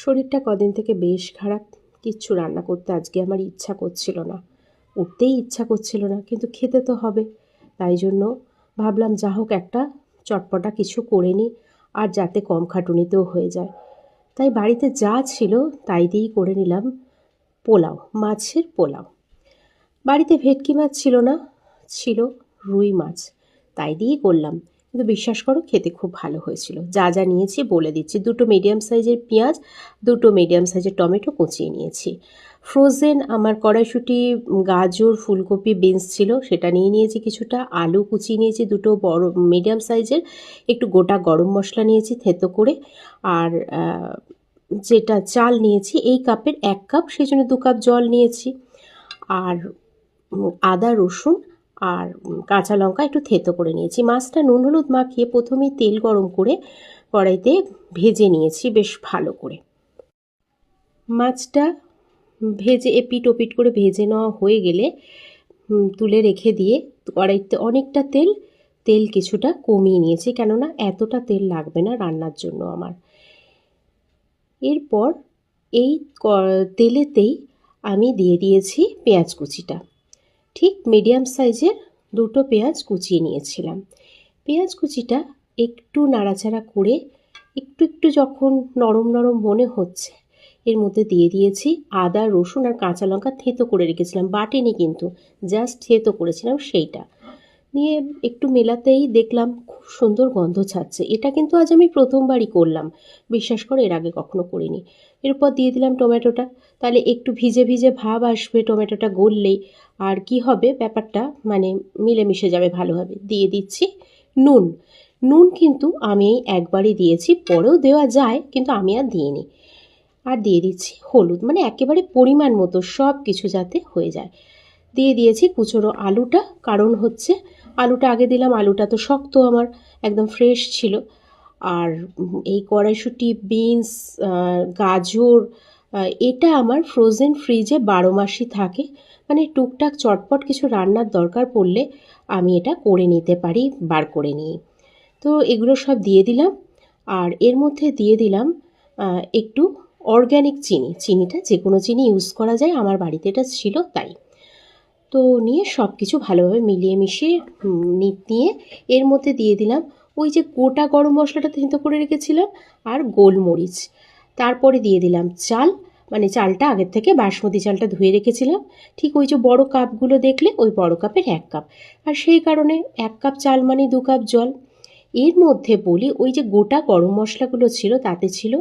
শরীরটা কদিন থেকে বেশ খারাপ। কিচ্ছু রান্না করতে আজকে আমার ইচ্ছা করছিল না। উঠতেই ইচ্ছা করছিল না, কিন্তু খেতে তো হবে। তাই জন্য ভাবলাম যা হোক একটা চটপটা কিছু করে নিই, আর যাতে কম খাটুনিতেও হয়ে যায়। তাই বাড়িতে যা ছিল তাই দিয়েই করে নিলাম পোলাও, মাছের পোলাও। বাড়িতে ভেটকি মাছ ছিল না, ছিল রুই মাছ। তাই দিয়েই করলাম। কিন্তু বিশ্বাস করো, খেতে খুব ভালো হয়েছিল। যা যা নিয়েছি বলে দিচ্ছি: দুটো মিডিয়াম সাইজের পেঁয়াজ, দুটো মিডিয়াম সাইজের টমেটো কুচিয়ে নিয়েছি। ফ্রোজেন আমার কড়াইশুঁটি, গাজর, ফুলকপি, বিনস ছিল, সেটা নিয়ে নিয়েছি কিছুটা। আলু কুচিয়ে নিয়েছি দুটো বড় মিডিয়াম সাইজের। একটু গোটা গরম মশলা নিয়েছি থেতো করে। আর যেটা চাল নিয়েছি এই কাপের 1 কাপ, সেই জন্য 2 কাপ জল নিয়েছি। আর আদা, রসুন আর কাঁচা লঙ্কা একটু থেতো করে নিয়েছি। মাছটা নুন হলুদ মাখিয়ে প্রথমেই তেল গরম করে কড়াইতে ভেজে নিয়েছি বেশ ভালো করে। মাছটা ভেজে এপিট ওপিট করে ভেজে নেওয়া হয়ে গেলে তুলে রেখে দিয়ে কড়াইতে অনেকটা তেল কিছুটা কমিয়ে নিয়েছি, কেননা এতটা তেল লাগবে না রান্নার জন্য আমার। এরপর এই তেলেতেই আমি দিয়ে দিয়েছি পেঁয়াজ কুচিটা। ঠিক মিডিয়াম সাইজের দুটো পেঁয়াজ কুচিয়ে নিয়েছিলাম। পেঁয়াজ কুচিটা একটু নাড়াচাড়া করে একটু একটু যখন নরম নরম মনে হচ্ছে, এর মধ্যে দিয়ে দিয়েছি আদা, রসুন আর কাঁচা লঙ্কা থেঁতো করে রেখেছিলাম, বাটিনি কিন্তু, জাস্ট থেঁতো করেছিলাম সেইটা। নিয়ে একটু মেলাতেই দেখলাম খুব সুন্দর গন্ধ ছাড়ছে। এটা কিন্তু আজ আমি প্রথমবারই করলাম, বিশ্বাস করো এর আগে কখনো করিনি। এরপর দিয়ে দিলাম টমেটোটা। তাহলে একটু ভিজে ভিজে ভাব আসবে টমেটোটা গললেই, আর কি হবে ব্যাপারটা, মানে মিলেমিশে যাবে ভালোভাবে। দিয়ে দিচ্ছি নুন। নুন কিন্তু আমি একবারই দিয়েছি, পরেও দেওয়া যায় কিন্তু আমি আর দিইনি। আর দিয়ে দিচ্ছি হলুদ, মানে একেবারে পরিমাণ মতো সব কিছু যাতে হয়ে যায়। দিয়ে দিয়েছি কুচোনো আলুটা, কারণ হচ্ছে আলুটা আগে দিলাম, আলুটা তো শক্ত আমার, একদম ফ্রেশ ছিল। আর এই কড়াইশুঁটি, বিনস, গাজর, এটা আমার ফ্রোজেন ফ্রিজে 12 মাসই থাকে। মানে টুকটাক চটপট কিছু রান্নার দরকার পড়লে আমি এটা করে নিতে পারি বার করে নিয়ে। তো এগুলো সব দিয়ে দিলাম। আর এর মধ্যে দিয়ে দিলাম একটু অর্গ্যানিক চিনি। চিনিটা যে কোনো চিনি ইউজ করা যায়, আমার বাড়িতে এটা ছিল তাই। তো নিয়ে সব কিছু ভালোভাবে মিলিয়ে মিশিয়ে নিয়ে এর মধ্যে দিয়ে দিলাম ওই যে গোটা গরম মশলাটা থেঁতো করে রেখেছিলাম, আর গোলমরিচ। তারপরে দিয়ে দিলাম চাল, মানে চালটা আগের থেকে বাসমতি চালটা ধুয়ে রেখেছিলাম। ঠিক ওই যে বড় কাপগুলো দেখলে ওই বড় কাপের 1 কাপ। আর সেই কারণে 1 কাপ চাল মানে 2 কাপ জল। এর মধ্যে বলি, ওই যে গোটা গরম মশলাগুলো ছিল তাতে ছিল